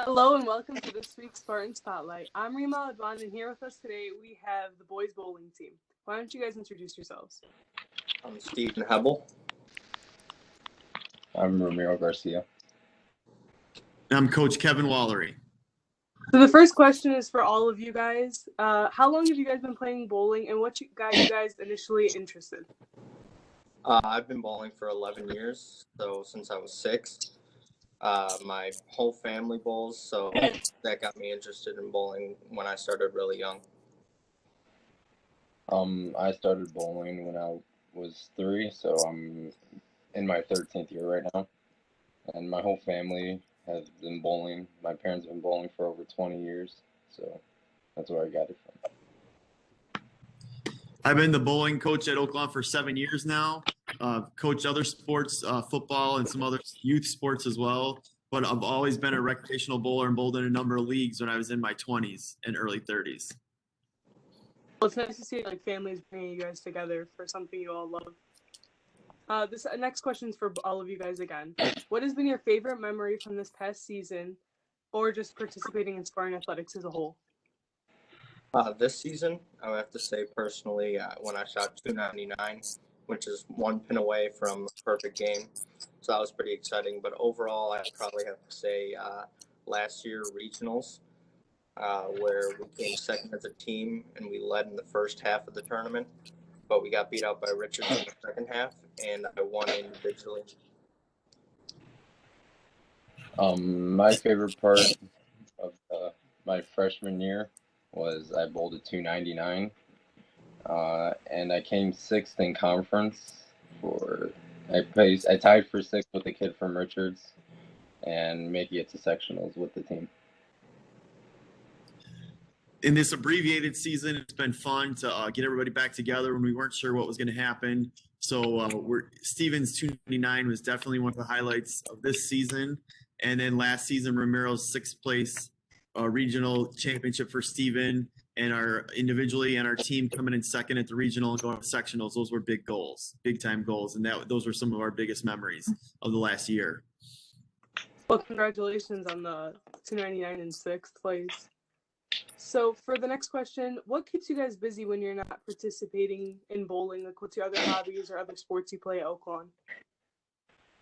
Hello and welcome to this week's Spartan Spotlight. I'm Reem Al-Adwan, and here with us today we have the boys bowling team. Why don't you guys introduce yourselves? I'm Hebel. I'm Ramiro, Garcia. I'm Coach Kevin Walery. So the first question is for all of you guys. How long have you guys been playing bowling, and what got you guys initially interested? I've been bowling for 11 years, so since I was 6. My whole family bowls, so that got me interested in bowling when I started really young. I started bowling when I was 3, so I'm in my 13th year right now. And my whole family has been bowling. My parents have been bowling for over 20 years, so that's where I got it from. I've been the bowling coach at Oak Lawn for 7 years now. Coach other sports, football, and some other youth sports as well. But I've always been a recreational bowler and bowled in a number of leagues when I was in my 20s and early 30s. Well, it's nice to see families bringing you guys together for something you all love. This next question is for all of you guys again. What has been your favorite memory from this past season, or just participating in Spartan athletics as a whole? This season, I would have to say personally, when I shot 299, which is 1 pin away from a perfect game. So that was pretty exciting. But overall, I'd probably have to say last year regionals, where we came second as a team and we led in the first half of the tournament. But we got beat out by Richards in the second half, and I won individually. My favorite part of my freshman year was I bowled a 299, and I came 6th in conference. I tied for 6th with a kid from Richards, and making it to sectionals with the team. In this abbreviated season, it's been fun to get everybody back together when we weren't sure what was going to happen. So Steven's 299 was definitely one of the highlights of this season. And then last season, Ramiro's 6th place regional championship for Steven, and our individually and our team coming in 2nd at the regional and going to sectionals. Those were big goals, big time goals. And those were some of our biggest memories of the last year. Well, congratulations on the 299 in 6th place. So for the next question, what keeps you guys busy when you're not participating in bowling? Like, what's your other hobbies or other sports you play at Oak Lawn?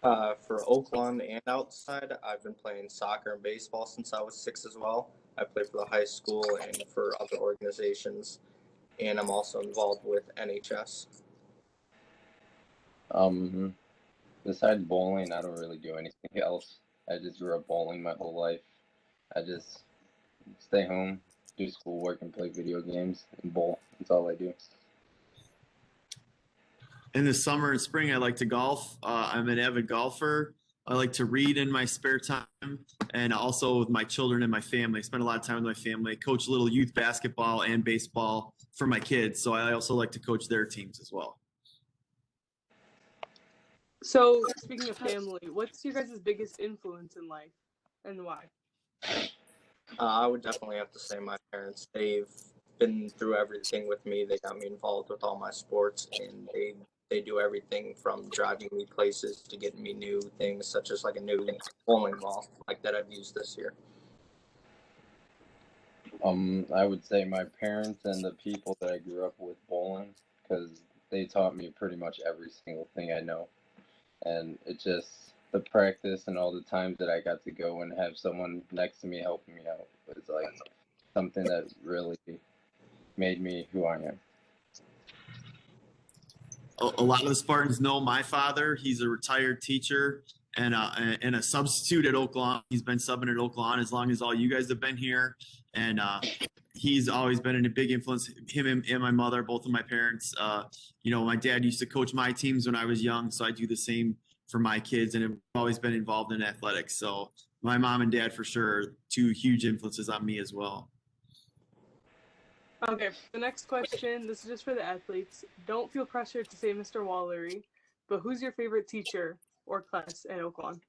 For Oak Lawn and outside, I've been playing soccer and baseball since I was 6 as well. I play for the high school and for other organizations, and I'm also involved with NHS. Besides bowling, I don't really do anything else. I just grew up bowling my whole life. I just stay home, do schoolwork, and play video games and bowl. That's all I do. In the summer and spring, I like to golf. I'm an avid golfer. I like to read in my spare time, and also with my children and my family. I spend a lot of time with my family. I coach a little youth basketball and baseball for my kids, so I also like to coach their teams as well. So speaking of family, what's your guys' biggest influence in life, and why? I would definitely have to say my parents. They've been through everything with me. They got me involved with all my sports, and they do everything from driving me places to getting me new things, such as like a new bowling ball like that I've used this year. I would say my parents and the people that I grew up with bowling, because they taught me pretty much every single thing I know. And it's just the practice and all the times that I got to go and have someone next to me helping me out was like something that really made me who I am. A lot of the Spartans know my father. He's a retired teacher and a substitute at Oak Lawn. He's been subbing at Oak Lawn as long as all you guys have been here. And he's always been a big influence. Him and my mother, both of my parents. My dad used to coach my teams when I was young, so I do the same for my kids, and have always been involved in athletics. So my mom and dad, for sure, 2 huge influences on me as well. Okay, the next question, this is just for the athletes. Don't feel pressured to say Mr. Walery, but who's your favorite teacher or class at Oak Lawn?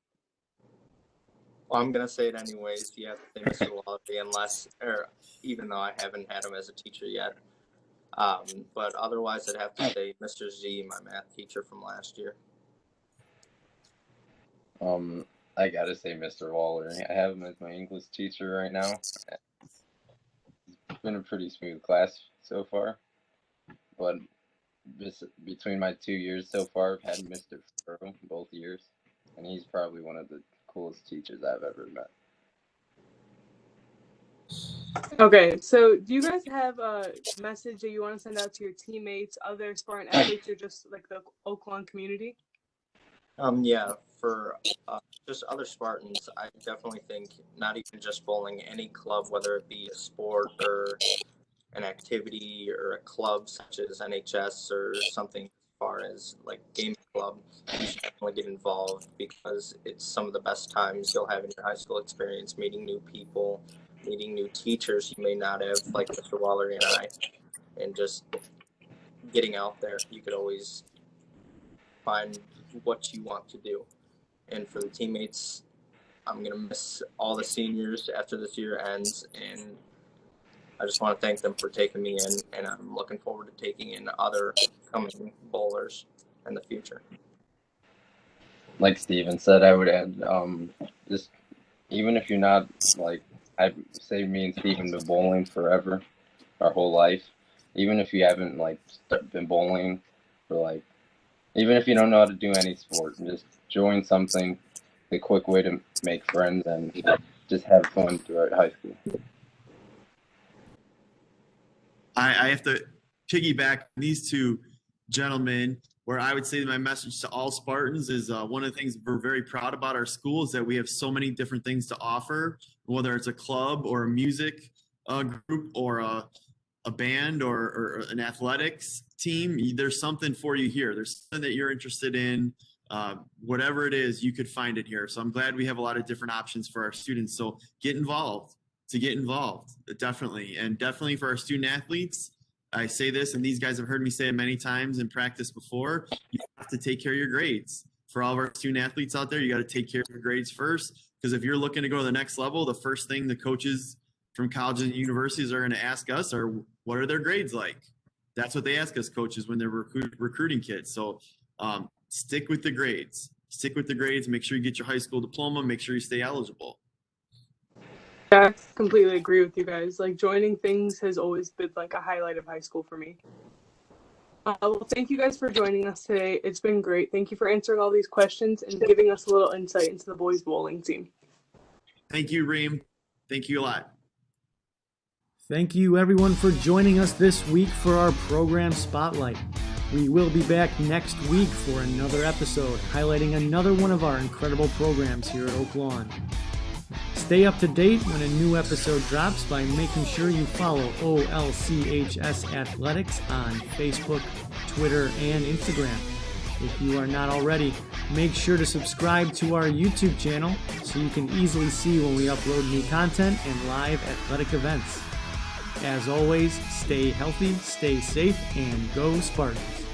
Well, I'm going to say it anyways. You have to say Mr. Walery, even though I haven't had him as a teacher yet. But otherwise, I'd have to say Mr. Z, my math teacher from last year. I gotta say Mr. Walery. I have him as my English teacher right now. It's been a pretty smooth class so far, but just between my 2 years so far, I've had Mr. Furrow both years, and he's probably one of the coolest teachers I've ever met. Okay, so do you guys have a message that you want to send out to your teammates, other Spartan athletes, or just like the Oaklawn community? Yeah, for just other Spartans, I definitely think not even just bowling, any club, whether it be a sport or an activity or a club such as NHS or something as far as like game club, you should definitely get involved because it's some of the best times you'll have in your high school experience, meeting new people, meeting new teachers you may not have, like Mr. Walery and I, and just getting out there. You could always find what you want to do. And for the teammates, I'm going to miss all the seniors after this year ends, and I just want to thank them for taking me in, and I'm looking forward to taking in other coming bowlers in the future. Like Steven said, I would add, just even if you're not, like, I say me and Steven been bowling forever, our whole life, even if you haven't, like, been bowling for, like, even if you don't know how to do any sport, just join something, a quick way to make friends and just have fun throughout high school. I have to piggyback these two gentlemen, where I would say my message to all Spartans is one of the things we're very proud about our school is that we have so many different things to offer, whether it's a club or a music group or a band or an athletics team. There's something for you here. There's something that you're interested in. Whatever it is, you could find it here. So I'm glad we have a lot of different options for our students. So get involved. Definitely. And definitely for our student athletes, I say this, and these guys have heard me say it many times in practice before, you have to take care of your grades. For all of our student athletes out there, you got to take care of your grades first, because if you're looking to go to the next level, the first thing the coaches from colleges and universities are going to ask us are, what are their grades like? That's what they ask us coaches when they're recruiting kids. So stick with the grades. Make sure you get your high school diploma. Make sure you stay eligible. Yeah, I completely agree with you guys. Like, joining things has always been like a highlight of high school for me. Well, thank you guys for joining us today. It's been great. Thank you for answering all these questions and giving us a little insight into the boys bowling team. Thank you, Reem. Thank you a lot. Thank you, everyone, for joining us this week for our program Spotlight. We will be back next week for another episode highlighting another one of our incredible programs here at Oaklawn. Stay up to date when a new episode drops by making sure you follow OLCHS Athletics on Facebook, Twitter, and Instagram. If you are not already, make sure to subscribe to our YouTube channel so you can easily see when we upload new content and live athletic events. As always, stay healthy, stay safe, and go Spartans.